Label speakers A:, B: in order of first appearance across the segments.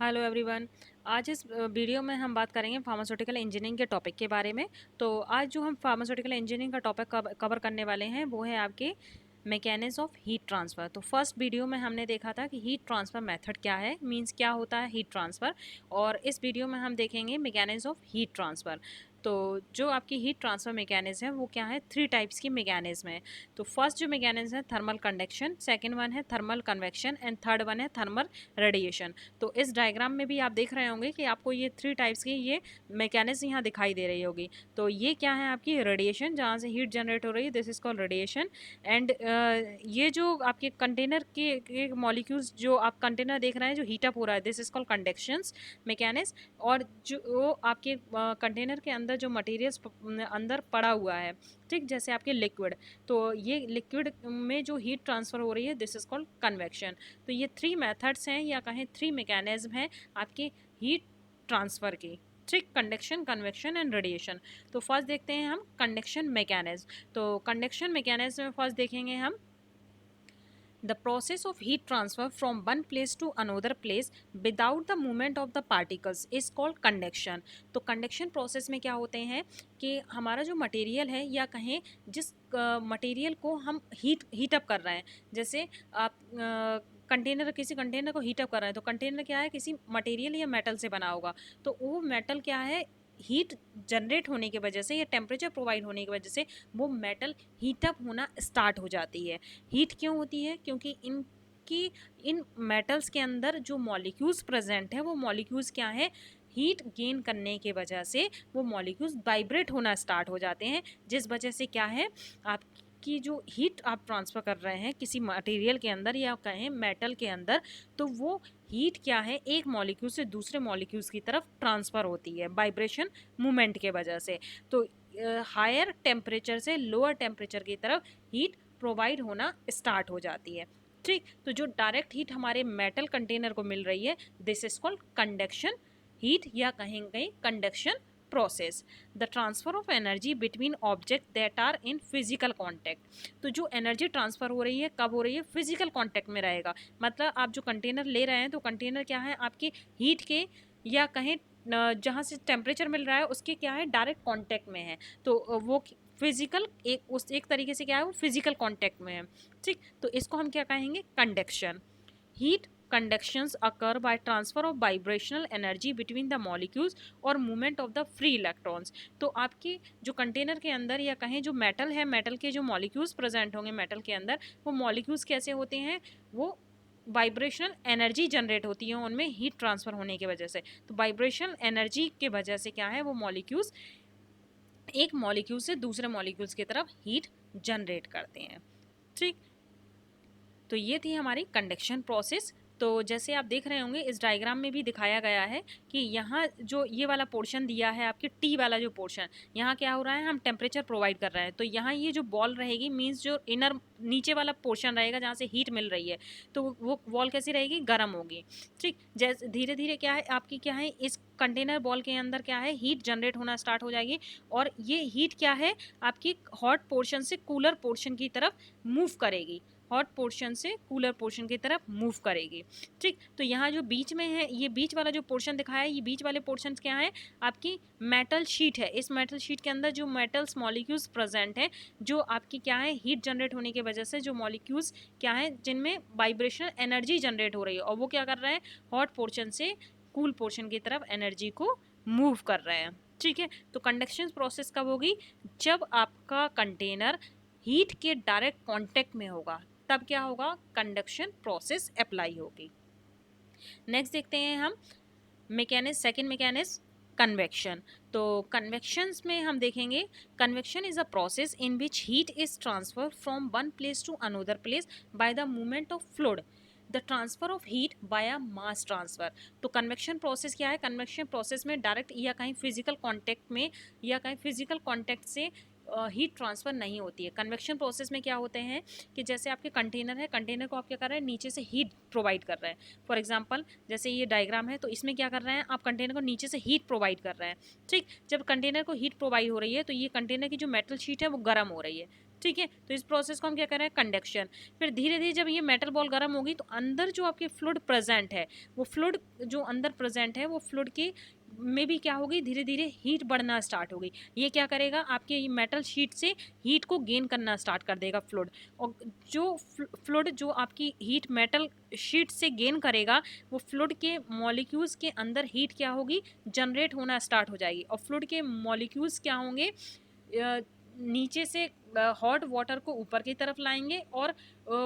A: Hello everyone. आज इस video में हम बात करेंगे फार्मास्यूटिकल इंजीनियरिंग के टॉपिक के बारे में। तो आज जो हम फार्मास्यूटिकल इंजीनियरिंग का टॉपिक कवर करने वाले हैं वो है आपके मैकेनिज्म ऑफ हीट ट्रांसफ़र। तो फर्स्ट वीडियो में हमने देखा था कि हीट ट्रांसफ़र मेथड क्या है, मींस क्या होता है हीट ट्रांसफ़र। और इस वीडियो में हम देखेंगे मैकेनिज्म ऑफ हीट ट्रांसफ़र। तो जो आपकी हीट ट्रांसफ़र मैकेनिज्म है वो क्या है, 3 टाइप्स की मैकेनिज्म है। तो फर्स्ट जो मैकेनिज्म है थर्मल कंडक्शन, सेकेंड वन है thermal convection and third one है थर्मल रेडिएशन। तो इस डायग्राम में भी आप देख रहे होंगे कि आपको ये 3 टाइप्स की ये मैकेनिज्म यहाँ दिखाई दे रही होगी। तो ये क्या है आपकी रेडिएशन, जहाँ से हीट जनरेट हो रही है, this is called radiation. And ये जो आपके कंटेनर के मॉलिक्यूल्स जो आप कंटेनर देख रहे हैं जो हीटअप हो रहा है, दिस इज कॉल्ड कंडक्शंस मैकेनिज्म। और जो आपके कंटेनर के अंदर जो मटेरियल्स अंदर पड़ा हुआ है, ठीक, जैसे आपके लिक्विड, तो ये लिक्विड में जो हीट ट्रांसफ़र हो रही है दिस इज कॉल्ड कन्वेक्शन। तो ये 3 मेथड्स हैं या कहें 3 मैकेनिज्म हैं आपके हीट ट्रांसफ़र की, ठीक, कंडक्शन, कन्वेक्शन एंड रेडिएशन। तो फर्स्ट देखते हैं हम कंडक्शन मैकेनिज्म। तो कंडक्शन मैकेनिज्म में फर्स्ट देखेंगे हम the process of heat transfer from one place to another place without the movement of the particles is called conduction। तो कंडक्शन प्रोसेस में क्या होते हैं कि हमारा जो मटेरियल है या कहें जिस मटेरियल को हम हीटअप कर रहे हैं, जैसे आप कंटेनर, किसी कंटेनर को हीटअप कर रहे हैं, तो कंटेनर क्या है, किसी मटेरियल या मेटल से बना होगा। तो वो मेटल क्या है, हीट जनरेट होने की वजह से या टेम्परेचर प्रोवाइड होने की वजह से वो मेटल हीटअप होना स्टार्ट हो जाती है। हीट क्यों होती है, क्योंकि इन मेटल्स के अंदर जो मॉलिक्यूल्स प्रेजेंट है वो मॉलिक्यूल्स क्या है, हीट गेन करने के वजह से वो मॉलिक्यूल्स वाइब्रेट होना स्टार्ट हो जाते हैं, जिस वजह से क्या है, आपकी जो हीट आप ट्रांसफ़र कर रहे हैं किसी मटेरियल के अंदर या कहें मेटल के अंदर, तो वो हीट क्या है एक मॉलिक्यूल से दूसरे मॉलिक्यूल्स की तरफ ट्रांसफ़र होती है वाइब्रेशन मूवमेंट के वजह से। तो हायर टेम्परेचर से लोअर टेम्परेचर की तरफ हीट प्रोवाइड होना स्टार्ट हो जाती है, ठीक। तो जो डायरेक्ट हीट हमारे मेटल कंटेनर को मिल रही है this is called conduction heat या कहेंगे conduction process. The transfer of energy between object that are in physical contact. तो जो एनर्जी ट्रांसफ़र हो रही है कब हो रही है, फिजिकल कॉन्टैक्ट में रहेगा। मतलब आप जो कंटेनर ले रहे हैं तो कंटेनर क्या है आपके हीट के या कहें जहाँ से टेम्परेचर मिल रहा है उसके क्या है डायरेक्ट कांटेक्ट में है। तो वो फिजिकल एक तरीके से क्या है वो फिजिकल कांटेक्ट में है, ठीक। तो इसको हम क्या कहेंगे, conduction. Heat conductions occur by transfer of vibrational energy between the molecules और movement of the free electrons। तो आपके जो कंटेनर के अंदर या कहें जो मेटल है, मेटल के जो मॉलिक्यूल्स प्रेजेंट होंगे मेटल के अंदर, वो मॉलिक्यूल्स कैसे होते हैं, वो वाइब्रेशनल एनर्जी जनरेट होती है उनमें हीट ट्रांसफ़र होने की वजह से। तो वाइब्रेशनल एनर्जी के वजह से क्या है, वो मॉलिक्यूल्स एक मॉलिक्यूल से दूसरे मॉलिक्यूल्स की तरफ हीट जनरेट करते हैं, ठीक। तो ये थी हमारी कंडक्शन प्रोसेस। तो जैसे आप देख रहे होंगे इस डायग्राम में भी दिखाया गया है कि यहाँ जो ये वाला पोर्शन दिया है आपके टी वाला जो पोर्शन, यहाँ क्या हो रहा है, हम टेम्परेचर प्रोवाइड कर रहे हैं। तो यहाँ ये जो बॉल रहेगी मीन्स जो इनर नीचे वाला पोर्शन रहेगा जहाँ से हीट मिल रही है, तो वो बॉल कैसी रहेगी, गर्म होगी, ठीक। जैसे धीरे धीरे क्या है आपकी क्या है इस कंटेनर बॉल के अंदर क्या है हीट जनरेट होना स्टार्ट हो जाएगी और ये हीट क्या है आपकी हॉट पोर्शन से कूलर पोर्शन की तरफ मूव करेगी, हॉट पोर्शन से कूलर पोर्शन की तरफ मूव करेगी, ठीक। तो यहाँ जो बीच में है, ये बीच वाला जो पोर्शन दिखाया है, ये बीच वाले पोर्शन क्या है, आपकी मेटल शीट है। इस मेटल शीट के अंदर जो मेटल्स मॉलिक्यूल्स प्रेजेंट है, जो आपकी क्या है हीट जनरेट होने की वजह से जो मॉलिक्यूल्स क्या है जिनमें वाइब्रेशनल एनर्जी जनरेट हो रही है और वो क्या कर रहे हैं, हॉट पोर्शन से कूल पोर्शन की तरफ एनर्जी को मूव कर रहे हैं, ठीक है। तो कंडक्शन प्रोसेस कब होगी, जब आपका कंटेनर हीट के डायरेक्ट कांटेक्ट में होगा, तब क्या होगा, कंडक्शन प्रोसेस अप्लाई होगी। नेक्स्ट देखते हैं हम सेकंड मैकेनिज्म कन्वेक्शन। तो कन्वेक्शंस में हम देखेंगे convection is a process in which heat is transfer from one place to another place by the movement of fluid, the transfer of heat by mass transfer. तो convection process क्या है, convection process में direct या कहीं physical contact में या कहीं physical contact से हीट ट्रांसफ़र नहीं होती है। कन्वेक्शन प्रोसेस में क्या होते हैं कि जैसे आपके कंटेनर है, कंटेनर को आप क्या कर रहे हैं, नीचे से हीट प्रोवाइड कर रहे हैं। फॉर एग्जांपल जैसे ये डायग्राम है, तो इसमें क्या कर रहे हैं, आप कंटेनर को नीचे से हीट प्रोवाइड कर रहे हैं, ठीक। जब कंटेनर को हीट प्रोवाइड हो रही है तो ये कंटेनर की जो मेटल शीट है वो गर्म हो रही है, ठीक है। तो इस प्रोसेस को हम क्या कर रहे हैं, कंडक्शन। फिर धीरे धीरे जब ये मेटल बॉल गर्म होगी तो अंदर जो आपके फ्लूइड प्रेजेंट है, वो फ्लूइड जो अंदर प्रेजेंट है वो फ्लूइड के में भी क्या होगी, धीरे धीरे हीट बढ़ना स्टार्ट होगी। ये क्या करेगा, आपके ये मेटल शीट से हीट को गेन करना स्टार्ट कर देगा फ्लूइड। और जो फ्लूइड जो आपकी हीट मेटल शीट से गेन करेगा, वो फ्लूइड के मॉलिक्यूल्स के अंदर हीट क्या होगी, जनरेट होना स्टार्ट हो जाएगी। और फ्लूइड के मॉलिक्यूल्स क्या होंगे, नीचे से हॉट वाटर को ऊपर की तरफ लाएंगे और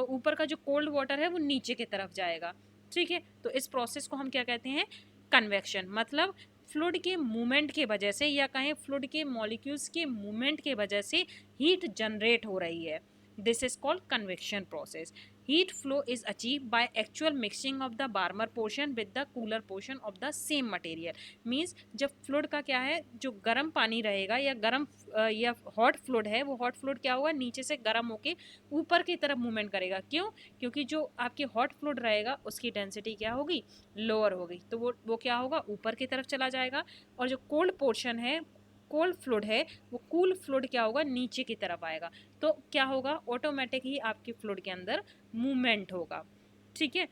A: ऊपर का जो कोल्ड वाटर है वो नीचे की तरफ जाएगा। ठीक है। तो इस प्रोसेस को हम क्या कहते हैं, कन्वेक्शन। मतलब फ्लूइड के मूवमेंट के वजह से, या कहें फ्लूइड के मॉलिक्यूल्स के मूवमेंट के वजह से हीट जनरेट हो रही है। This is called convection process. heat flow is achieved by actual mixing of the warmer portion with the cooler portion of the same material। Means जब फ्लूइड का क्या है, जो गर्म पानी रहेगा या गर्म या हॉट फ्लूइड है, वो हॉट फ्लूइड क्या होगा, नीचे से गर्म होके ऊपर की तरफ मूवमेंट करेगा। क्यों? क्योंकि जो आपके हॉट फ्लूइड रहेगा उसकी डेंसिटी क्या होगी, लोअर होगी, तो वो क्या होगा, ऊपर की तरफ चला जाएगा। और जो कोल्ड पोर्शन है, कोल्ड फ्लूइड है, वो कूल फ्लूइड क्या होगा, नीचे की तरफ आएगा। तो क्या होगा, ऑटोमेटिक ही आपके फ्लूइड के अंदर मूवमेंट होगा। ठीक है।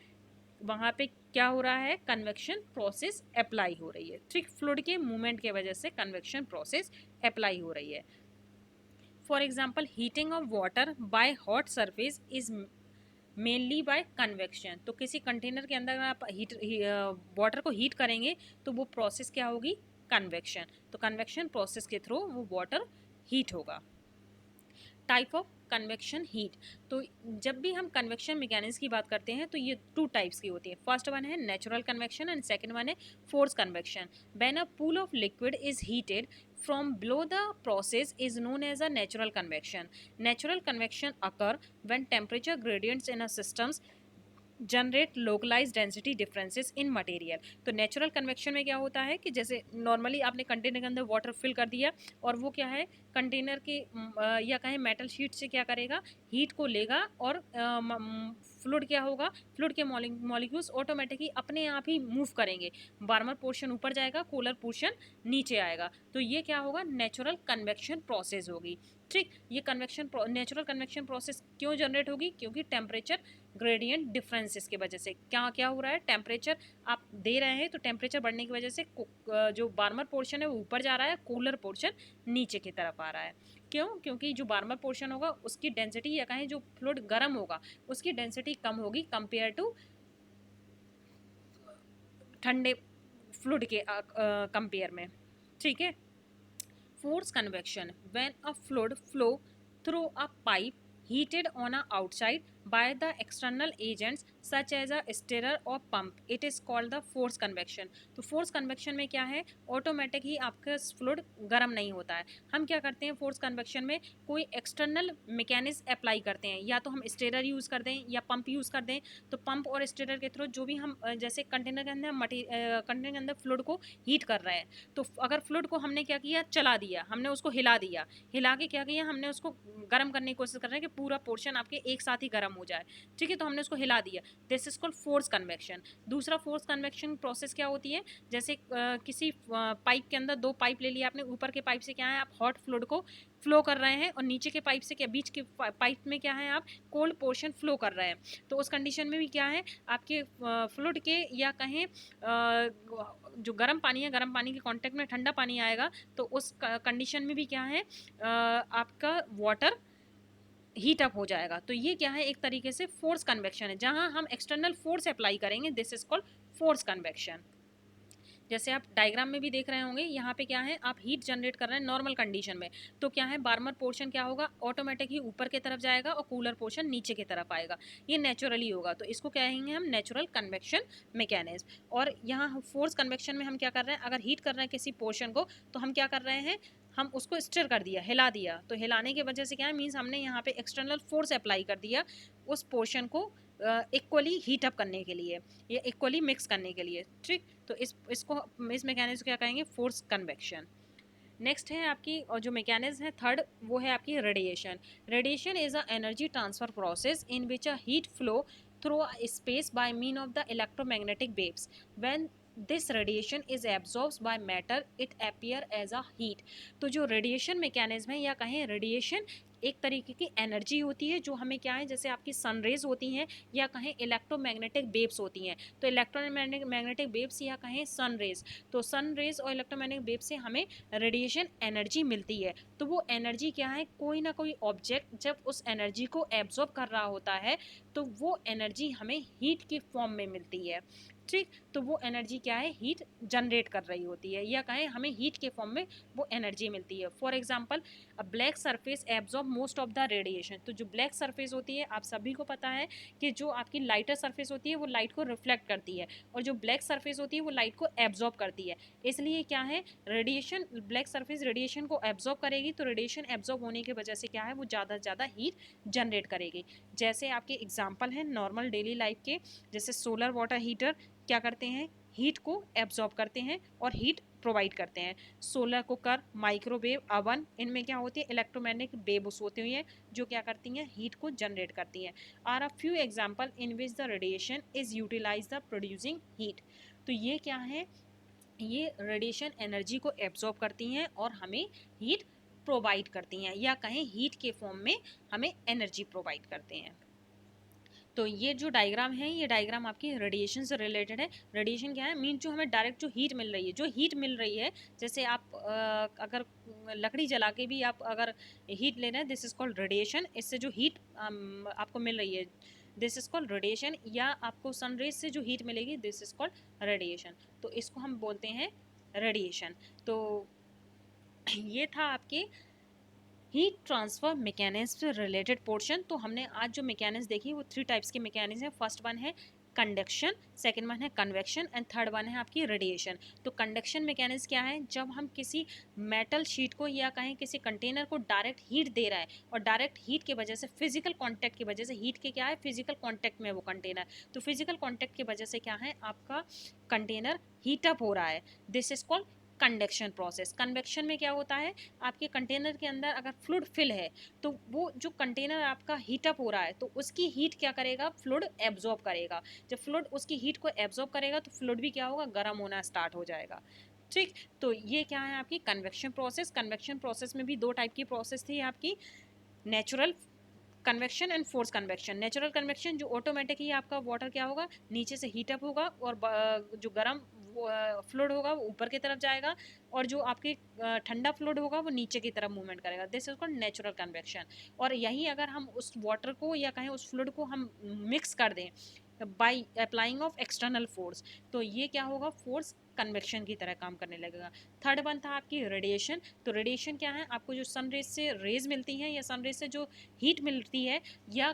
A: वहाँ पे क्या हो रहा है, कन्वेक्शन प्रोसेस अप्लाई हो रही है। ठीक, फ्लूइड के मूवमेंट के वजह से कन्वेक्शन प्रोसेस अप्लाई हो रही है। For example, heating of water by hot surface is mainly by convection. तो किसी कंटेनर के अंदर अगर आप वाटर को हीट करेंगे तो वो प्रोसेस क्या होगी, कन्वेक्शन। तो कन्वेक्शन प्रोसेस के थ्रू वो वाटर हीट होगा। Type of convection heat. तो जब भी हम कन्वेक्शन मैकेनिज्म की बात करते हैं तो ये 2 टाइप्स की होती है। फर्स्ट वन है natural convection and second one है force convection. When a pool of liquid is heated from below, the process is known as a natural convection. Natural convection occur when temperature gradients in a systems generate localise density differences in material. तो natural convection में क्या होता है कि जैसे normally आपने container के अंदर वाटर फिल कर दिया और वो क्या है, कंटेनर के या कहें मेटल शीट से क्या करेगा, हीट को लेगा और फ्लूइड क्या होगा, फ्लूइड के मॉलिक्यूल्स ऑटोमेटिकली अपने आप ही मूव करेंगे। वार्मर पोर्शन ऊपर जाएगा, कूलर पोर्शन नीचे आएगा। तो ये क्या होगा, नेचुरल कन्वेक्शन प्रोसेस होगी। ठीक, ये कन्वेक्शन नेचुरल कन्वेक्शन प्रोसेस क्यों जनरेट होगी, क्योंकि टेम्परेचर ग्रेडियंट डिफरेंसेस की वजह से क्या क्या हो रहा है, टेम्परेचर आप दे रहे हैं तो टेम्परेचर बढ़ने की वजह से जो वार्मर पोर्शन है वो ऊपर जा रहा है, कूलर पोर्शन नीचे की तरफ आ रहा है। क्यों? क्योंकि जो वार्मर पोर्शन होगा उसकी डेंसिटी, या कहें जो फ्लूइड गर्म होगा उसकी डेंसिटी कम होगी कंपेयर टू ठंडे फ्लूइड के कंपेयर में। ठीक है। Force convection, when a fluid flow through a pipe heated on a outside by the external agents such as a stirrer or pump, it is called the force convection। तो force convection में क्या है, automatic ही आपका fluid गर्म नहीं होता है। हम क्या करते हैं फोर्स कन्वेक्शन में, कोई एक्सटर्नल मैकेनिज्म अप्लाई करते हैं, या तो हम स्टेरर यूज़ कर दें या पंप यूज़ कर दें। तो पंप और स्टेरर के थ्रू जो भी हम जैसे कंटेनर के अंदर कंटेनर के अंदर फ्लूइड को हीट कर रहे हैं, तो अगर फ्लूइड को हमने क्या किया, चला दिया, हमने उसको हिला दिया, हिला के क्या किया, हमने उसको गर्म करने की कोशिश कर रहे हैं कि पूरा पोर्शन आपके एक साथ ही गर्म हो जाए। ठीक है। तो हमने उसको हिला दिया, this is called force convection. दूसरा फोर्स कन्वेक्शन प्रोसेस क्या होती है, जैसे किसी पाइप के अंदर 2 पाइप ले लिया आपने, ऊपर के पाइप से क्या है, आप हॉट फ्लूइड को फ्लो कर रहे हैं और नीचे के पाइप से क्या, बीच के पाइप में क्या है, आप कोल्ड पोर्शन फ्लो कर रहे हैं। तो उस कंडीशन में भी क्या है, आपके फ्लूइड के या कहें जो गर्म पानी है, गर्म पानी के कांटेक्ट में ठंडा पानी आएगा, तो उस कंडीशन में भी क्या है, आपका वाटर हीट अप हो जाएगा। तो ये क्या है, एक तरीके से फोर्स कन्वेक्शन है, जहां हम एक्सटर्नल फोर्स अप्लाई करेंगे, this is called force convection. जैसे आप डायग्राम में भी देख रहे होंगे, यहाँ पे क्या है, आप हीट जनरेट कर रहे हैं नॉर्मल कंडीशन में, तो क्या है, वार्मर पोर्शन क्या होगा, ऑटोमेटिक ही ऊपर की तरफ जाएगा और कूलर पोर्शन नीचे की तरफ आएगा। ये नेचुरली होगा, तो इसको कहेंगे हम नेचुरल कन्वेक्शन मैकेनिज्म। और यहाँ फोर्स कन्वेक्शन में हम क्या कर रहे हैं, अगर हीट कर रहे हैं किसी पोर्शन को, तो हम क्या कर रहे हैं, हम उसको स्टिर कर दिया, हिला दिया। तो हिलाने की वजह से क्या है, मीन्स हमने यहाँ पे एक्सटर्नल फोर्स अप्लाई कर दिया उस पोर्शन को इक्वली हीट अप करने के लिए या इक्वली मिक्स करने के लिए। ठीक, तो इस मैकेनिज्म क्या कहेंगे, फोर्स कन्वेक्शन। नेक्स्ट है आपकी, और जो मैकेनिज्म है थर्ड, वो है आपकी radiation. Radiation is a energy transfer process in which a heat flow through a space by mean of the electromagnetic waves. When this radiation is absorbed by matter, it appear as a heat. तो जो radiation mechanism है, या कहें radiation एक तरीके की energy होती है जो हमें क्या है, जैसे आपकी सनरेज होती हैं या कहें इलेक्ट्रोमैग्नेटिक वेव्स होती हैं, तो इलेक्ट्रोमैग्नेटिक वेव्स या कहें सनरेज, तो सनरेज और इलेक्ट्रोमैग्नेटिक वेव से हमें रेडिएशन एनर्जी मिलती है। तो वो एनर्जी क्या है, कोई ना कोई ऑब्जेक्ट जब उस एनर्जी को एब्जॉर्ब कर रहा होता है तो वो एनर्जी हमें हीट के फॉर्म में मिलती है। ठीक, तो वो एनर्जी क्या है, हीट जनरेट कर रही होती है या कहें हमें हीट के फॉर्म में वो एनर्जी मिलती है। For example a black surface absorb most of the radiation, तो जो ब्लैक सरफेस होती है आप सभी को पता है कि जो आपकी लाइटर सरफेस होती है वो लाइट को रिफ्लेक्ट करती है और जो ब्लैक सरफेस होती है वो लाइट को एब्जॉर्ब करती है। इसलिए क्या है, रेडिएशन, ब्लैक सरफेस रेडिएशन को एब्जॉर्ब करेगी, तो रेडिएशन एब्जॉर्ब होने की वजह से क्या है, वो ज़्यादा से ज़्यादा हीट जनरेट करेगी। जैसे आपके एग्जाम्पल हैं नॉर्मल डेली लाइफ के, जैसे सोलर वाटर हीटर क्या करते हैं, हीट को एब्जॉर्ब करते हैं और हीट प्रोवाइड करते हैं। सोलर कुकर, माइक्रोवेव अवन, इनमें क्या होती है, इलेक्ट्रोमैग्नेटिक वेव्स होती हुई हैं जो क्या करती हैं, हीट को जनरेट करती हैं। Are a few example in which the radiation is utilize the producing heat. तो ये क्या है, ये रेडिएशन एनर्जी को एब्जॉर्ब करती हैं और हमें हीट प्रोवाइड करती हैं या कहें हीट के फॉर्म में हमें एनर्जी प्रोवाइड करते हैं। तो ये जो डायग्राम है, ये डायग्राम आपकी रेडिएशन से रिलेटेड है। रेडिएशन क्या है, मीन जो हमें डायरेक्ट जो हीट मिल रही है, जो हीट मिल रही है, जैसे आप अगर लकड़ी जला के भी आप अगर हीट ले रहे हैं, दिस इज कॉल्ड रेडिएशन। इससे जो हीट आपको मिल रही है, दिस इज कॉल्ड रेडिएशन, या आपको सनरेज से जो हीट मिलेगी, दिस इज कॉल्ड रेडिएशन। तो इसको हम बोलते हैं रेडिएशन। तो ये था आपके हीट ट्रांसफर मैकेनिज्म से रिलेटेड पोर्शन। तो हमने आज जो मैकेनिज्म देखी वो 3 टाइप्स के मैकेनिज्म है। फर्स्ट वन है कंडक्शन, सेकंड वन है कन्वेक्शन एंड थर्ड वन है आपकी रेडिएशन। तो कंडक्शन मैकेनिज्म क्या है, जब हम किसी मेटल शीट को या कहें किसी कंटेनर को डायरेक्ट हीट दे रहा है और डायरेक्ट हीट की वजह से, फिजिकल कॉन्टैक्ट की वजह से, हीट के क्या है, फिजिकल कॉन्टैक्ट में वो कंटेनर, तो फिजिकल कॉन्टैक्ट की वजह से क्या है, आपका कंटेनर हीटअप हो रहा है, this is called conduction process. Convection में क्या होता है, आपके कंटेनर के अंदर अगर फ्लूइड फिल है तो वो जो कंटेनर आपका हीटअप हो रहा है तो उसकी हीट क्या करेगा, फ्लूइड एब्जॉर्ब करेगा। जब फ्लूइड उसकी हीट को एब्जॉर्ब करेगा तो फ्लूइड भी क्या होगा, गर्म होना स्टार्ट हो जाएगा। ठीक, तो ये क्या है आपकी कन्वेक्शन प्रोसेस। कन्वेक्शन प्रोसेस में भी 2 टाइप की प्रोसेस थी आपकी, natural convection and force convection. Natural convection जो ऑटोमेटिक ही आपका वाटर क्या होगा, नीचे से हीटअप होगा और जो गर्म फ्लूइड होगा वो ऊपर की तरफ जाएगा और जो आपके ठंडा फ्लूइड होगा वो नीचे की तरफ मूवमेंट करेगा, this is called natural convection. और यही अगर हम उस वाटर को या कहें उस फ्लूइड को हम मिक्स कर दें by applying of external force, तो ये क्या होगा, फोर्स कन्वेक्शन की तरह काम करने लगेगा। थर्ड वन था आपकी रेडिएशन। तो रेडिएशन क्या है, आपको जो सन रेज से रेज मिलती हैं या सन रेज से जो हीट मिलती है या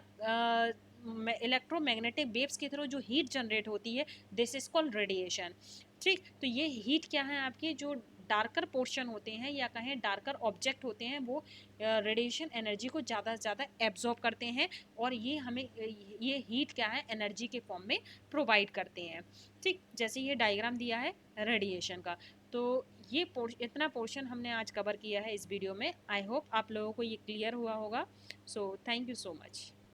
A: इलेक्ट्रोमैग्नेटिक वेव्स के थ्रू जो हीट जनरेट होती है, दिस इज कॉल्ड रेडिएशन। ठीक, तो ये हीट क्या है आपके, जो डार्कर पोर्शन होते हैं या कहें डार्कर ऑब्जेक्ट होते हैं वो रेडिएशन एनर्जी को ज़्यादा से ज़्यादा एब्जॉर्ब करते हैं और ये हमें ये हीट क्या है, एनर्जी के फॉर्म में प्रोवाइड करते हैं। ठीक, जैसे ये डायग्राम दिया है रेडिएशन का। तो ये इतना पोर्शन हमने आज कवर किया है इस वीडियो में। आई होप आप लोगों को ये क्लियर हुआ होगा। So thank you so much.